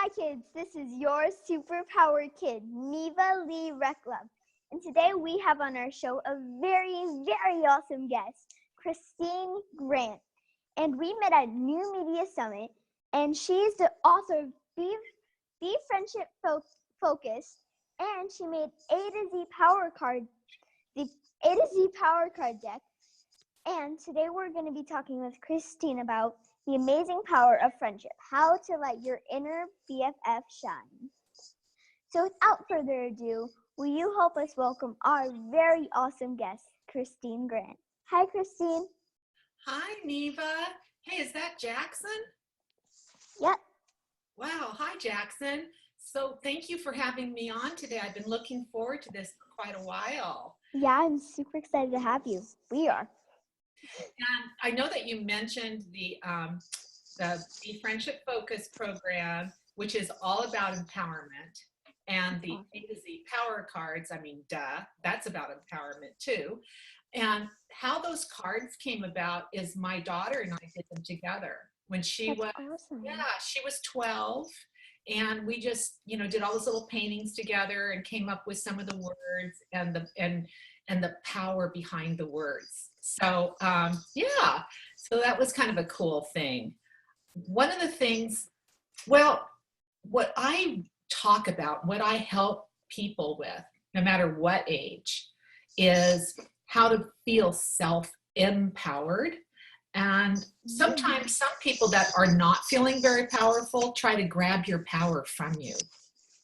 Hi kids, this is your superpower kid, Neva Lee Recklove. And today we have on our show a very awesome guest, Kristine Grant. And we met at New Media Summit, and she's the author of Be Friendship Focused, and she made A to Z Power Card, the A to Z Power Card deck. And today we're going to be talking with Kristine about the amazing power of friendship, how to let your inner BFF shine. So without further ado, will you help us welcome our very awesome guest, Kristine Grant. Hi, Kristine. Hi, Neva. Hey, is that Jackson? Yep. Wow. Hi, Jackson. So thank you for having me on today. I've been looking forward to this for quite a while. Yeah, I'm super excited to have you. We are. And I know that you mentioned the Be Friendship Focus program, which is all about empowerment, and the A to Z Power Cards. I mean, duh, that's about empowerment too. And how those cards came about is my daughter and I did them together when she was awesome. she was 12. And we just, did all those little paintings together and came up with some of the words and the power behind the words. So so that was kind of a cool thing. One of the things, well, what I talk about, what I help people with, no matter what age, is how to feel self-empowered. And sometimes some people that are not feeling very powerful try to grab your power from you.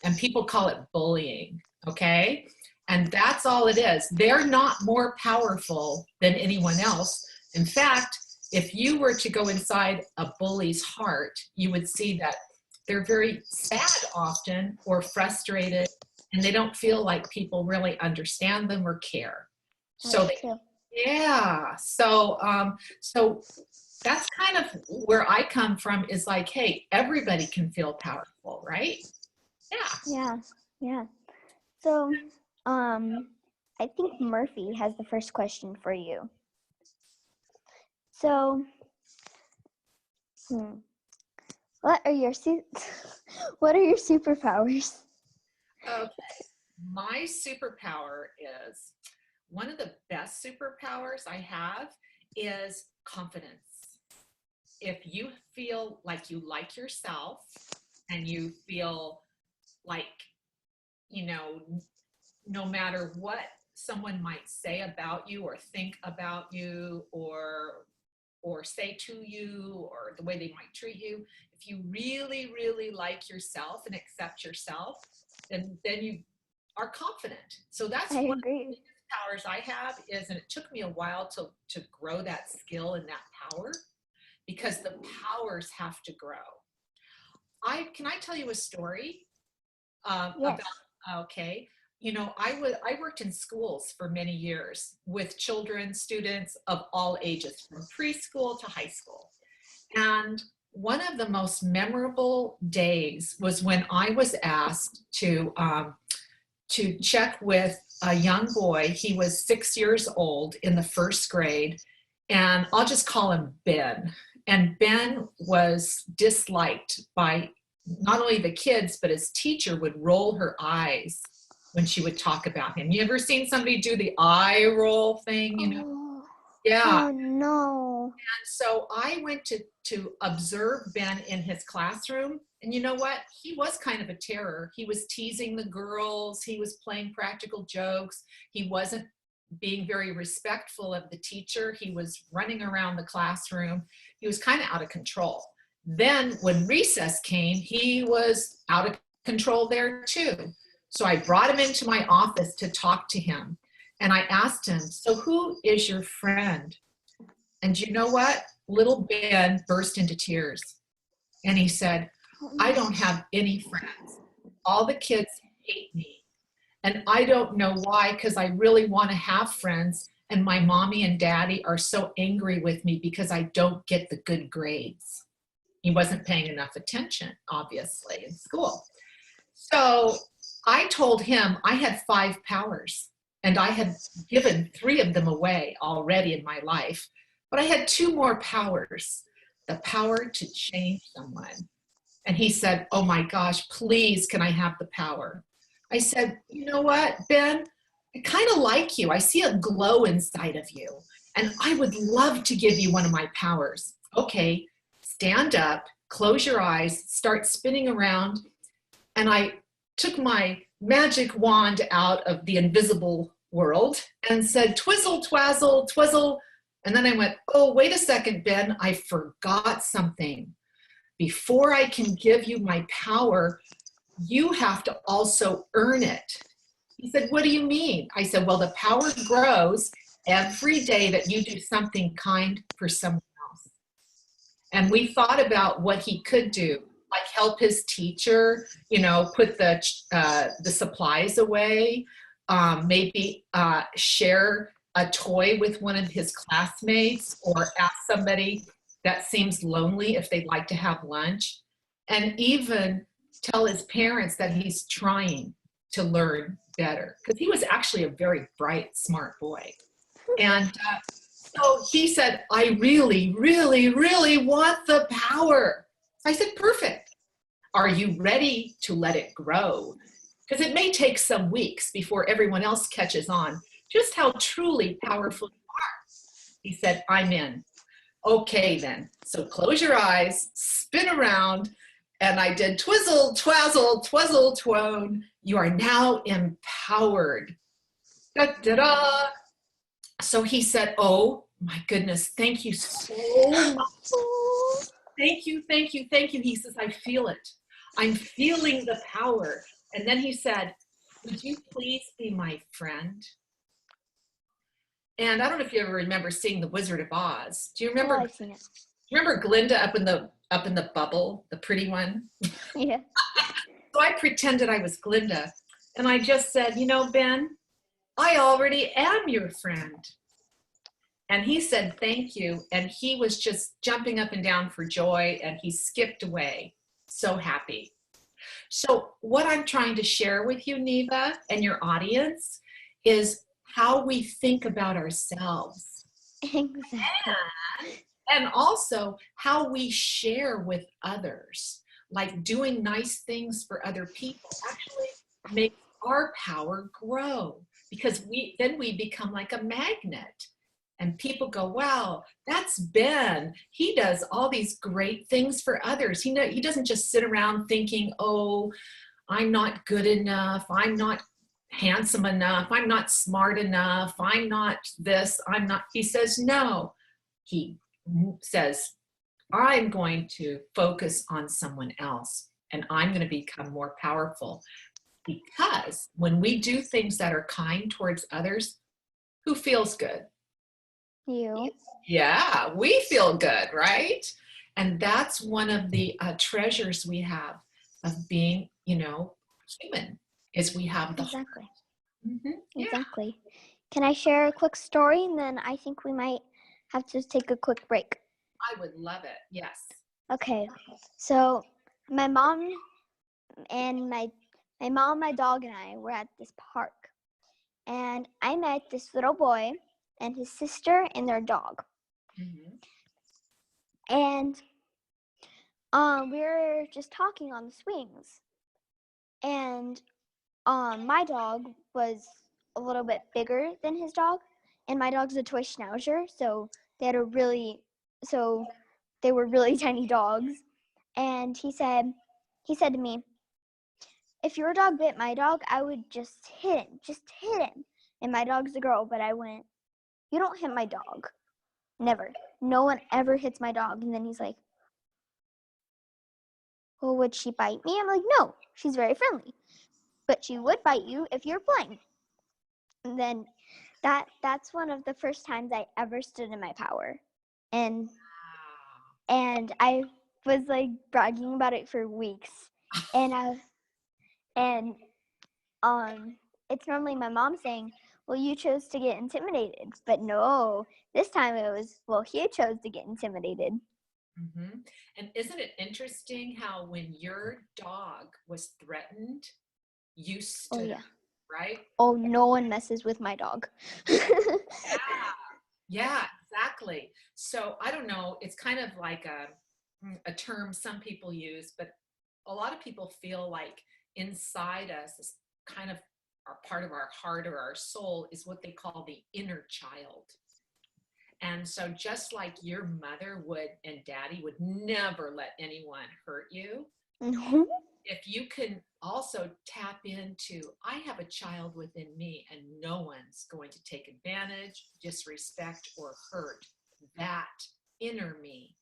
And people call it bullying, okay? And that's all it is. They're not more powerful than anyone else. In fact, if you were to go inside a bully's heart, you would see that they're very sad often or frustrated, and they don't feel like people really understand them or care. So so that's kind of where I come from, is like, hey, everybody can feel powerful, right? Yeah. So I think Murphy has the first question for you. So, what are your superpowers? Okay. My superpower is, one of the best superpowers I have is confidence. If you feel like you like yourself and you feel like, no matter what someone might say about you or think about you or say to you, or the way they might treat you, if you really like yourself and accept yourself, then you are confident. So that's one of the biggest powers I have is, and it took me a while to grow that skill and that power, because the powers have to grow. Can I tell you a story about, okay. I worked in schools for many years with students of all ages, from preschool to high school. And one of the most memorable days was when I was asked to check with a young boy. He was 6 years old, in the first grade, and I'll just call him Ben. And Ben was disliked by not only the kids, but his teacher would roll her eyes when she would talk about him. You ever seen somebody do the eye roll thing, Yeah. Oh, no. And so I went to observe Ben in his classroom. And you know what? He was kind of a terror. He was teasing the girls. He was playing practical jokes. He wasn't being very respectful of the teacher. He was running around the classroom. He was kind of out of control. Then when recess came, he was out of control there too. So I brought him into my office to talk to him. And I asked him, so who is your friend? And you know what? Little Ben burst into tears. And he said, I don't have any friends. All the kids hate me. And I don't know why, because I really want to have friends. And my mommy and daddy are so angry with me because I don't get the good grades. He wasn't paying enough attention, obviously, in school. So I told him I had 5 powers, and I had given 3 of them away already in my life. But I had 2 more powers: the power to change someone And he said, oh my gosh, please, can I have the power? I said, you know what, Ben? I kind of like you. I see a glow inside of you. And I would love to give you one of my powers. Okay, stand up, close your eyes, start spinning around. And I took my magic wand out of the invisible world and said, twizzle, twazzle, twizzle. And then I went, oh, wait a second, Ben, I forgot something. Before I can give you my power, you have to also earn it. He said, what do you mean? I said, well, the power grows every day that you do something kind for someone else. And we thought about what he could do, like help his teacher, put the supplies away, maybe share a toy with one of his classmates, or ask somebody that seems lonely if they'd like to have lunch, and even tell his parents that he's trying to learn better, because he was actually a very bright, smart boy. And so he said, I really, really, really want the power. I said, perfect. Are you ready to let it grow? Because it may take some weeks before everyone else catches on just how truly powerful you are. He said, I'm in. Okay, then. So close your eyes, spin around, and I did twizzle, twazzle, twizzle, twone. You are now empowered. Da, da, da. So he said, oh my goodness, thank you so much. Thank you, thank you, thank you. He says, I feel it. I'm feeling the power. And then he said, would you please be my friend? And I don't know if you ever remember seeing The Wizard of Oz. Do you remember? Oh, I've seen it. Remember Glinda up in the bubble, the pretty one? Yeah. So I pretended I was Glinda, and I just said, Ben, I already am your friend. And he said, thank you. And he was just jumping up and down for joy, and he skipped away, so happy. So what I'm trying to share with you, Neva, and your audience, is how we think about ourselves. Exactly. And also how we share with others, like doing nice things for other people actually makes our power grow, because then we become like a magnet. And people go, wow, that's Ben. He does all these great things for others. He doesn't just sit around thinking, oh, I'm not good enough. I'm not handsome enough. I'm not smart enough. I'm not this. I'm not. He says, no. He says, I'm going to focus on someone else, and I'm going to become more powerful. Because when we do things that are kind towards others, who feels good? You. Yeah, we feel good, right? And that's one of the treasures we have of being, human, is we have the Exactly. Mm-hmm. Yeah. Exactly. Can I share a quick story, and then I think we might have to take a quick break? I would love it. Yes. Okay. So my mom, my dog, and I were at this park, and I met this little boy and his sister and their dog. Mm-hmm. And we were just talking on the swings, and my dog was a little bit bigger than his dog, and my dog's a toy schnauzer, so they were really tiny dogs. And he said to me, if your dog bit my dog, I would just hit him. And my dog's a girl, but I went, you don't hit my dog. Never. No one ever hits my dog. And then he's like, well, would she bite me? I'm like, no, she's very friendly. But she would bite you if you're playing. And then that's one of the first times I ever stood in my power. And I was like bragging about it for weeks. And it's normally my mom saying, well, you chose to get intimidated. But no, this time it was, well, he chose to get intimidated. Mm-hmm. And isn't it interesting how when your dog was threatened, you stood up, right? Oh, no one messes with my dog. Yeah, exactly. So I don't know, it's kind of like a term some people use, but a lot of people feel like inside us, this kind of our part of our heart or our soul is what they call the inner child. And so just like your mother would and daddy would never let anyone hurt you, if you can also tap into, I have a child within me and no one's going to take advantage, disrespect, or hurt that inner me.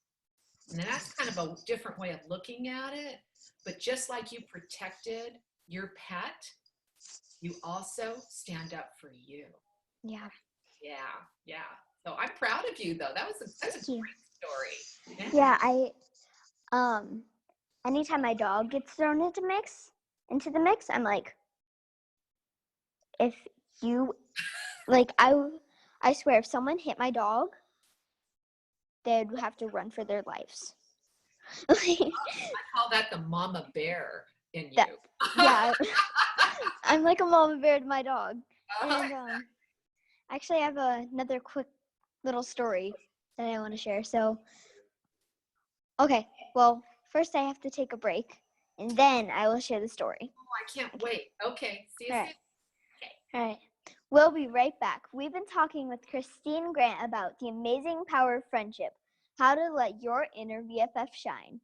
And that's kind of a different way of looking at it. But just like you protected your pet, you also stand up for you. Yeah. Yeah. So I'm proud of you, though. That's a great story. Yeah, anytime my dog gets thrown into the mix, I'm like, if you, like, I swear, if someone hit my dog, they'd have to run for their lives. I call that the mama bear in you. Yeah, I'm like a mama bear to my dog. And actually, I have another quick little story that I want to share. So, okay, well, first I have to take a break, and then I will share the story. Oh, I can't wait. Okay, see you soon. All right. We'll be right back. We've been talking with Kristine Grant about the amazing power of friendship, how to let your inner BFF shine.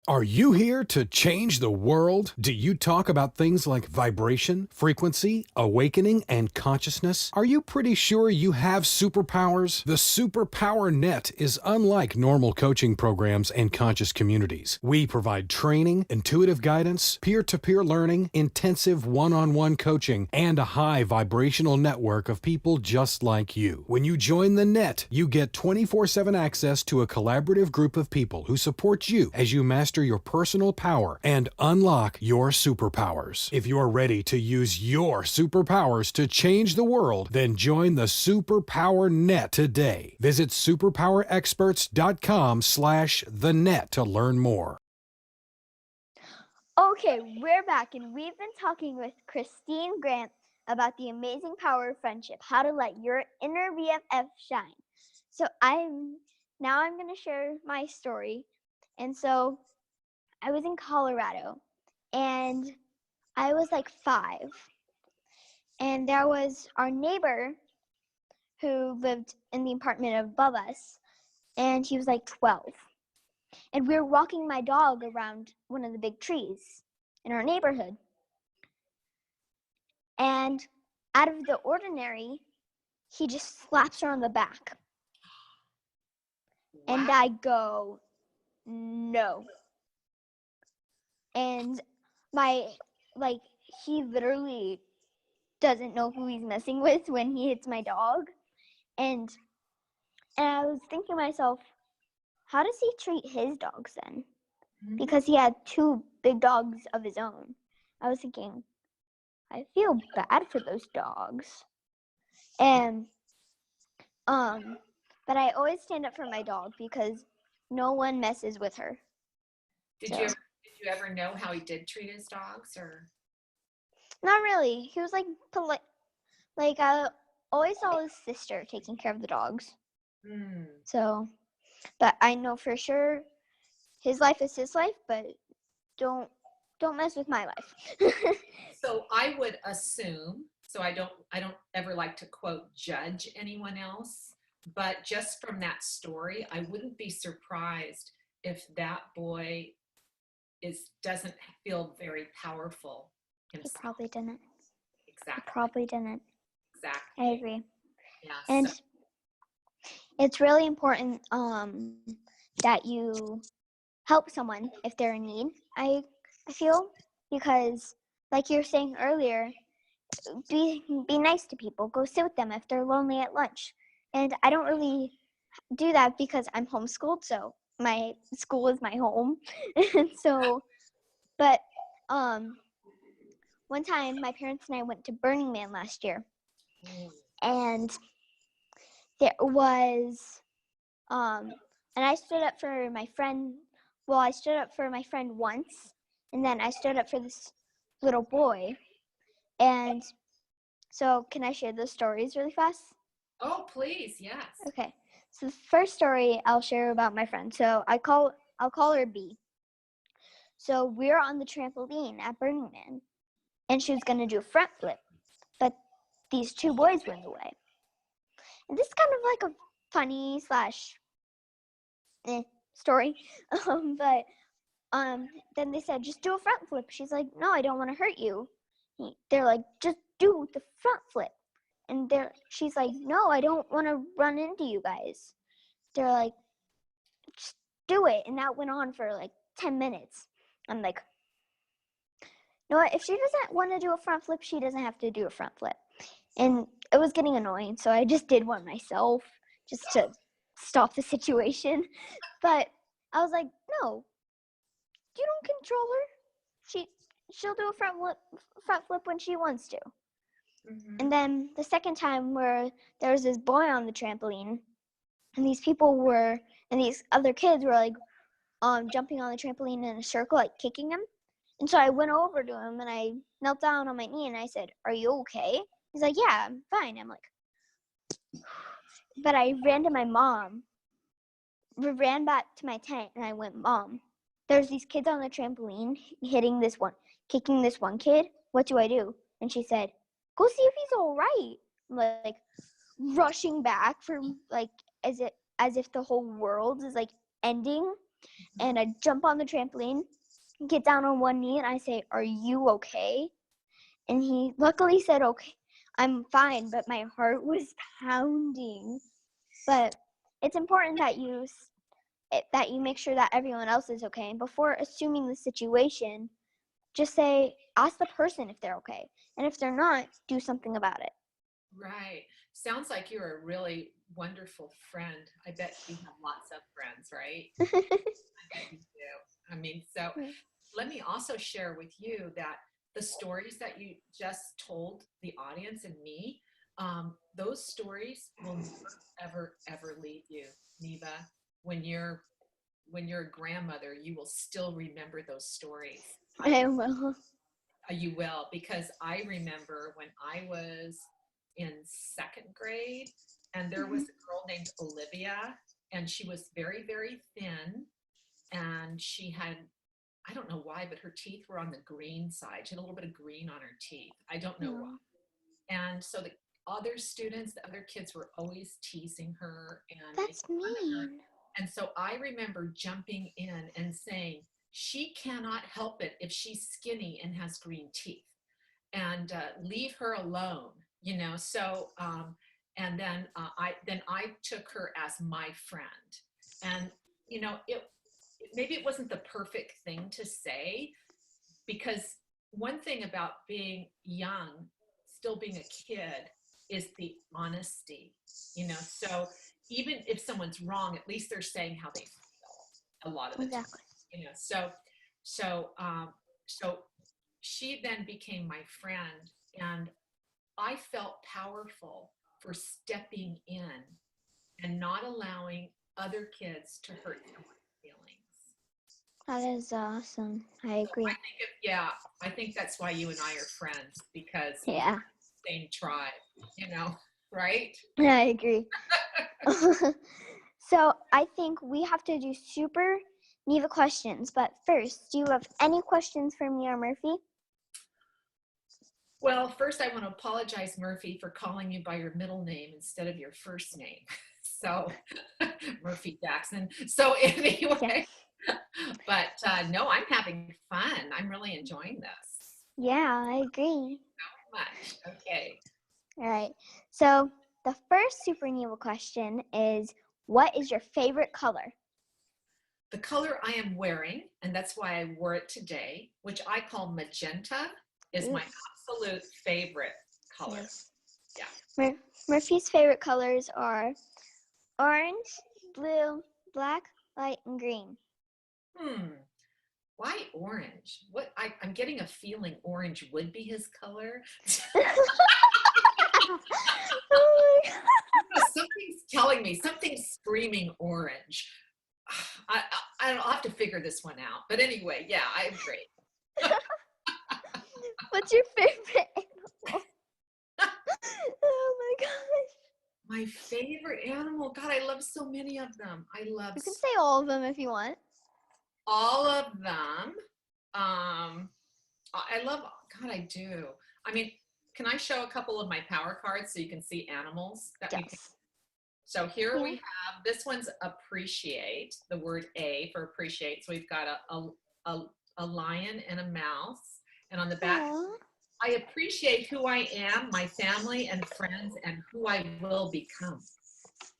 Are you here to change the world? Do you talk about things like vibration, frequency, awakening, and consciousness? Are you pretty sure you have superpowers? The Superpower Net is unlike normal coaching programs and conscious communities. We provide training, intuitive guidance, peer-to-peer learning, intensive one-on-one coaching, and a high vibrational network of people just like you. When you join the net, you get 24/7 access to a collaborative group of people who support you as you master your personal power and unlock your superpowers. If you're ready to use your superpowers to change the world, then join the Superpower Net today. Visit superpowerexperts.com/the-net to learn more. Okay, we're back, and we've been talking with Kristine Grant about the amazing power of friendship, how to let your inner BFF shine. So I'm going to share my story. And so I was in Colorado, and I was like 5, and there was our neighbor who lived in the apartment above us, and he was like 12. And we were walking my dog around one of the big trees in our neighborhood. And out of the ordinary, he just slaps her on the back. Wow. And I go, no. And he literally doesn't know who he's messing with when he hits my dog. And I was thinking to myself, how does he treat his dogs then? Mm-hmm. Because he had 2 big dogs of his own. I was thinking, I feel bad for those dogs. And but I always stand up for my dog because no one messes with her. Did you ever know how he did treat his dogs, or? Not really. He was like polite. Like I always saw his sister taking care of the dogs. So, but I know for sure his life is his life, but don't mess with my life. So I would assume, so I don't ever like to quote judge anyone else, but just from that story, I wouldn't be surprised if that boy doesn't feel very powerful himself. He probably didn't. Exactly. He probably didn't. Exactly. I agree. Yeah. And it's really important that you help someone if they're in need. I feel, because like you were saying earlier, be nice to people. Go sit with them if they're lonely at lunch. And I don't really do that because I'm homeschooled, so my school is my home. And so, but one time my parents and I went to Burning Man last year, and there was and I stood up for my friend. Well, I stood up for my friend once, and then I stood up for this little boy. And so, can I share those stories really fast? Oh, please, yes. Okay. So the first story I'll share about my friend. So I'll call her B. So we were on the trampoline at Burning Man, and she was going to do a front flip, but these two boys were in the way. And this is kind of like a funny slash story. But then they said, just do a front flip. She's like, no, I don't want to hurt you. They're like, just do the front flip. And she's like, no, I don't want to run into you guys. They're like, just do it. And that went on for like 10 minutes. I'm like, you know what? If she doesn't want to do a front flip, she doesn't have to do a front flip. And it was getting annoying, so I just did one myself just to stop the situation. But I was like, no, you don't control her. She'll do a front flip when she wants to. Mm-hmm. And then the second time where there was this boy on the trampoline, and these other kids were like jumping on the trampoline in a circle, like kicking him. And so I went over to him and I knelt down on my knee and I said, are you okay? He's like, yeah, I'm fine. I'm like, but I ran to my mom. We ran back to my tent and I went, Mom, there's these kids on the trampoline kicking this one kid. What do I do? And she said, go see if he's all right. I'm like rushing back from like as if the whole world is like ending. And I jump on the trampoline, get down on one knee, and I say, are you okay? And he luckily said, okay, I'm fine, but my heart was pounding. But it's important that you make sure that everyone else is okay. And before assuming the situation, just ask the person if they're okay. And if they're not, do something about it. Right. Sounds like you're a really wonderful friend. I bet you have lots of friends, right? I bet you do. I mean, so let me also share with you that the stories that you just told the audience and me, those stories will never, ever leave you, Neva. When you're a grandmother, you will still remember those stories. I will. You will, because I remember when I was in second grade, and there was a girl named Olivia, and she was very, very thin, and she had, I don't know why, but her teeth were on the green side. She had a little bit of green on her teeth. I don't know why. And so the other kids were always teasing her and that's mean. And so I remember jumping in and saying, she cannot help it if she's skinny and has green teeth, and leave her alone, you know. So and then I took her as my friend, and you know, maybe it wasn't the perfect thing to say, because one thing about being young, still being a kid, is the honesty, you know. So even if someone's wrong, at least they're saying how they feel a lot of the time, you know. So she then became my friend, and I felt powerful for stepping in and not allowing other kids to hurt someone's feelings. That is awesome. I agree. I think that's why you and I are friends, because same tribe, you know, right? Yeah, I agree. So I think we have to do Super Neva questions, but first, do you have any questions for me or Murphy? Well, first I want to apologize, Murphy, for calling you by your middle name instead of your first name. So Murphy Jackson. So anyway, but no, I'm having fun. I'm really enjoying this. Yeah, I agree. So much. Okay. All right. So the first Super Neva question is, what is your favorite color? The color I am wearing, and that's why I wore it today, which I call magenta, is my absolute favorite color. Nice. Yeah. Murphy's favorite colors are orange, blue, black, white, and green. Why orange? I'm getting a feeling orange would be his color. Oh my God. Something's telling me, something's screaming orange. I'll have to figure this one out. But anyway, yeah, I agree. What's your favorite animal? Oh my gosh. My favorite animal? God, I love so many of them. You can say all of them if you want. All of them. I love, God, I do. I mean, can I show a couple of my power cards so you can see animals that we can? Yes. So here we Yeah. have, this one's appreciate, the word A for appreciate. So we've got a lion and a mouse. And on the back, Aw. I appreciate who I am, my family and friends, and who I will become.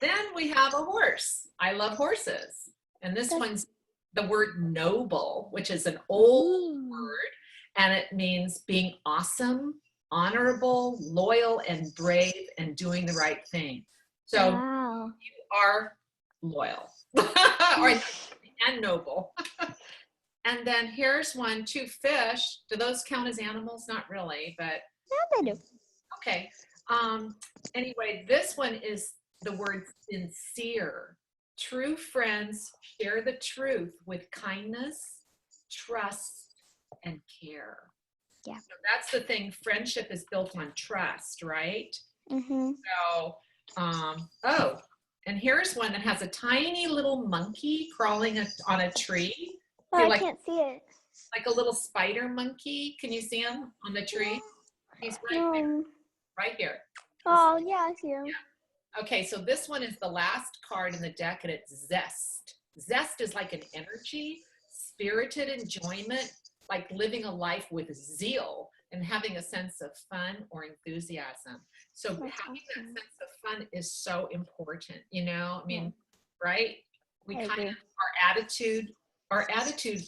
Then we have a horse. I love horses. And this one's the word noble, which is an old word, and it means being awesome, honorable, loyal, and brave, and doing the right thing. So Wow. you are loyal and noble. And then here's one, two fish. Do those count as animals? Not really, but Yeah, they do. okay. Anyway, this one is the word sincere. True friends share the truth with kindness, trust, and care. Yeah. So that's the thing. Friendship is built on trust, right? Mm-hmm. So, oh, and here's one that has a tiny little monkey crawling on a tree. Oh, I like, can't see it. like a little spider monkey. Can you see him on the tree? He's right there, right here. Oh, yeah, I see him. Yeah. Okay, so this one is the last card in the deck, and it's zest. Zest is like an energy, spirited enjoyment, like living a life with zeal and having a sense of fun or enthusiasm. So That's having that awesome. sense of fun is so important, you know, I mean, right? We I kind agree. of, our attitude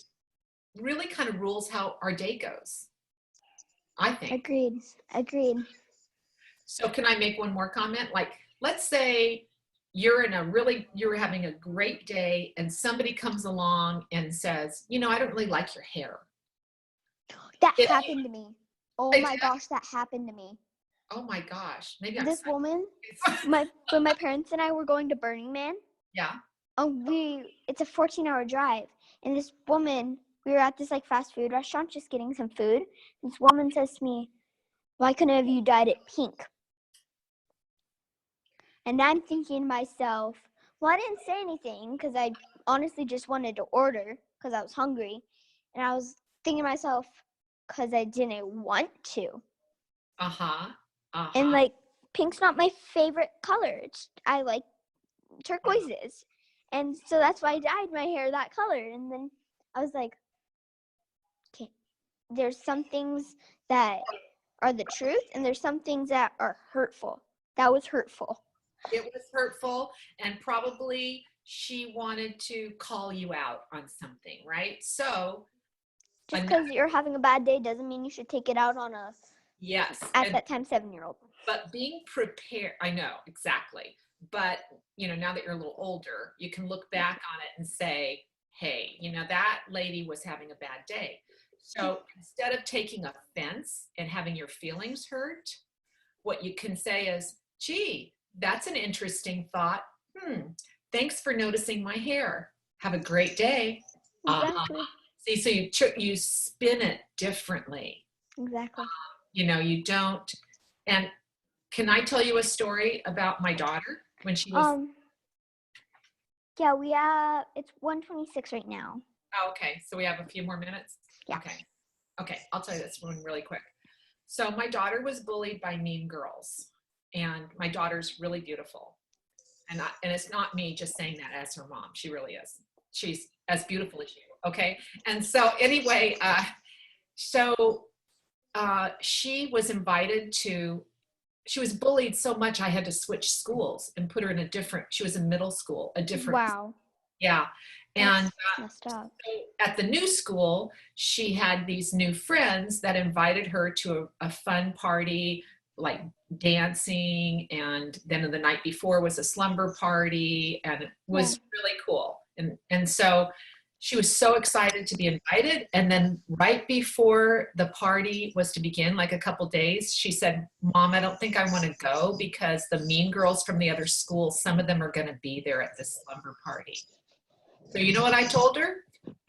really kind of rules how our day goes, I think. Agreed. So can I make one more comment? Like, let's say you're having a great day and somebody comes along and says, you know, I don't really like your hair. That happened to me. Oh my gosh, that happened to me. Oh my gosh. Maybe I'm This psychic. woman, when my parents and I were going to Burning Man, Yeah. it's a 14-hour drive, and this woman, we were at this like fast food restaurant just getting some food. This woman says to me, "Why couldn't have you dyed it pink?" And I'm thinking to myself, well, I didn't say anything because I honestly just wanted to order because I was hungry, and I was thinking to myself, because I didn't want to. And like, pink's not my favorite color. I like turquoises. And so that's why I dyed my hair that color. And then I was like, okay, there's some things that are the truth, and there's some things that are hurtful. That was hurtful. It was hurtful, and probably she wanted to call you out on something, right? So just because you're having a bad day doesn't mean you should take it out on a at that time 7-year-old. But being prepared, I know exactly. But you know, now that you're a little older, you can look back on it and say, hey, you know, that lady was having a bad day. So instead of taking offense and having your feelings hurt, what you can say is, gee, that's an interesting thought. Thanks for noticing my hair. Have a great day. Exactly. See, so you spin it differently. Exactly. You know, you don't. And can I tell you a story about my daughter when she was? Yeah, it's 1:26 right now. Oh, okay, so we have a few more minutes. Yeah. Okay, I'll tell you this one really quick. So my daughter was bullied by mean girls, and my daughter's really beautiful, and it's not me just saying that as her mom. She really is. She's as beautiful as you. Okay, and so anyway, she was invited to. She was bullied so much I had to switch schools and put her in she was in middle school, a different. Wow. Yeah. And messed up. So at the new school, she had these new friends that invited her to a fun party, like dancing. And then the night before was a slumber party, and it was really cool. And so she was so excited to be invited. And then right before the party was to begin, like a couple days, she said, Mom, I don't think I want to go because the mean girls from the other school, some of them are going to be there at this slumber party. So you know what I told her?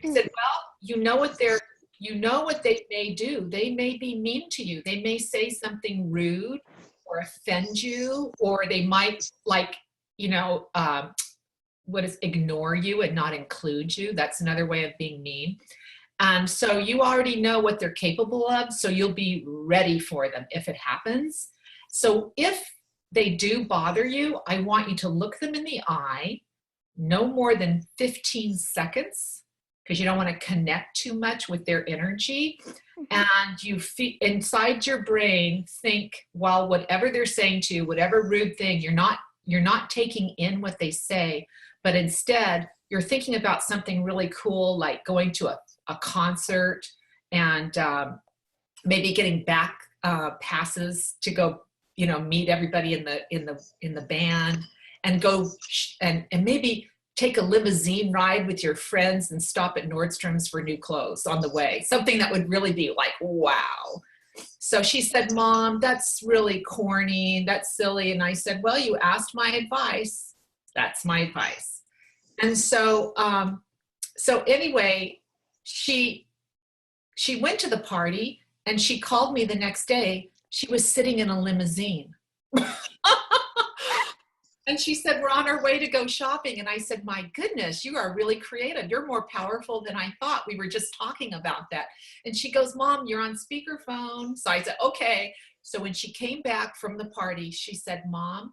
I said, well, you know what they may do. They may be mean to you. They may say something rude or offend you, or they might ignore you and not include you. That's another way of being mean. And so you already know what they're capable of, so you'll be ready for them if it happens. So if they do bother you, I want you to look them in the eye, no more than 15 seconds, because you don't want to connect too much with their energy. And you feel inside your brain, think, well, whatever they're saying to you, whatever rude thing, you're not taking in what they say, but instead you're thinking about something really cool, like going to a concert and maybe getting back passes to go, meet everybody in the band, and go and maybe take a limousine ride with your friends and stop at Nordstrom's for new clothes on the way. Something that would really be like, wow. So she said, Mom, that's really corny. That's silly. And I said, well, you asked my advice. That's my advice. And so, anyway, she went to the party and she called me the next day. She was sitting in a limousine. And she said, we're on our way to go shopping. And I said, my goodness, you are really creative. You're more powerful than I thought. We were just talking about that. And she goes, Mom, you're on speakerphone. So I said, okay. So when she came back from the party, she said, Mom,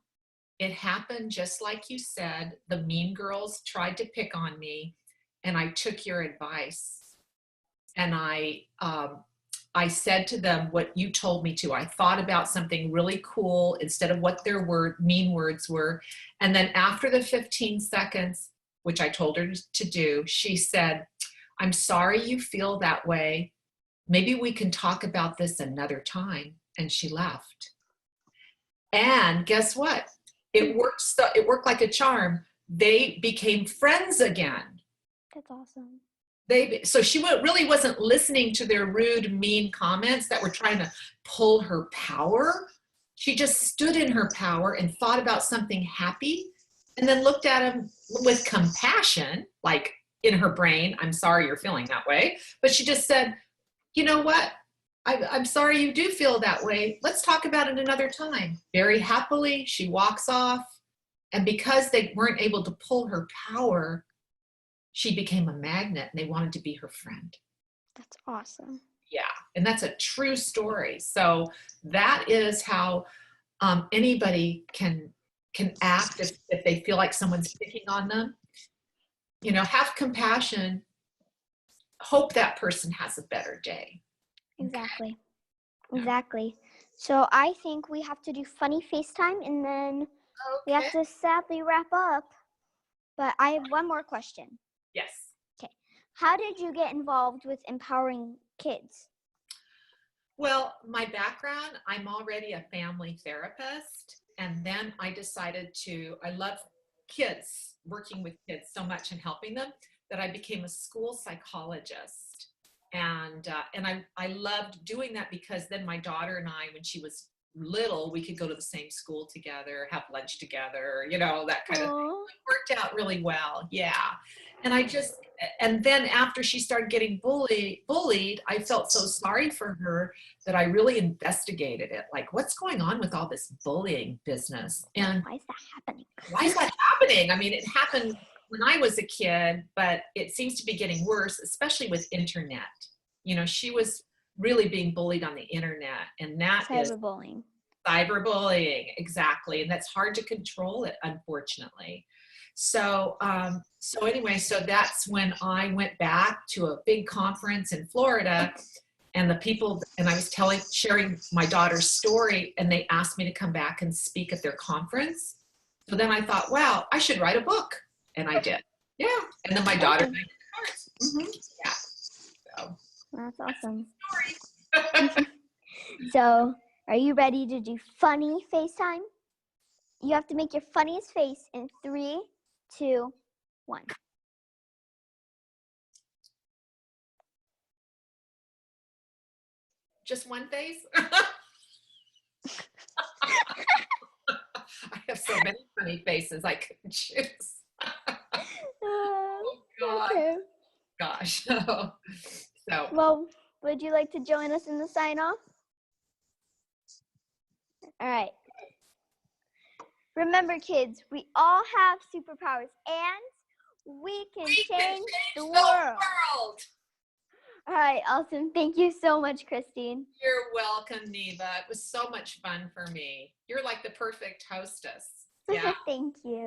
it happened just like you said. The mean girls tried to pick on me, and I took your advice. And I said to them what you told me to. I thought about something really cool instead of what their mean words were. And then after the 15 seconds, which I told her to do, she said, I'm sorry you feel that way. Maybe we can talk about this another time. And she left. And guess what? It worked like a charm. They became friends again. That's awesome. So she really wasn't listening to their rude, mean comments that were trying to pull her power. She just stood in her power and thought about something happy, and then looked at him with compassion, like in her brain, I'm sorry you're feeling that way. But she just said, you know what? I'm sorry you do feel that way. Let's talk about it another time. Very happily, she walks off. And because they weren't able to pull her power, she became a magnet, and they wanted to be her friend. That's awesome. Yeah, and that's a true story. So that is how anybody can act if they feel like someone's picking on them. Have compassion. Hope that person has a better day. Exactly. Yeah. Exactly. So I think we have to do funny FaceTime, and then we have to sadly wrap up. But I have one more question. Yes. Okay. How did you get involved with empowering kids? Well, my background, I'm already a family therapist. And then I decided I love kids, working with kids so much and helping them, that I became a school psychologist. And I loved doing that, because then my daughter and I, when she was little, we could go to the same school together, have lunch together, that kind of thing. It worked out really well. Yeah. And then after she started getting bullied, I felt so sorry for her that I really investigated it. Like, what's going on with all this bullying business? And why is that happening? I mean, it happened when I was a kid, but it seems to be getting worse, especially with internet. She was really being bullied on the internet, and that is cyberbullying, exactly. And that's hard to control it, unfortunately. So anyway, so that's when I went back to a big conference in Florida, and I was sharing my daughter's story, and they asked me to come back and speak at their conference. So then I thought, wow, I should write a book. And I did. Yeah. And then my daughter made the cards. Mm-hmm. Yeah. So that's awesome. So, are you ready to do funny FaceTime? You have to make your funniest face in 3, 2, 1. Just one face? I have so many funny faces I could choose. Oh, God. Okay. Gosh. So. Well, would you like to join us in the sign-off? All right. Remember, kids, we all have superpowers, and we can change the world. All right, awesome. Thank you so much, Kristine. You're welcome, Neva. It was so much fun for me. You're like the perfect hostess. Yeah. Thank you.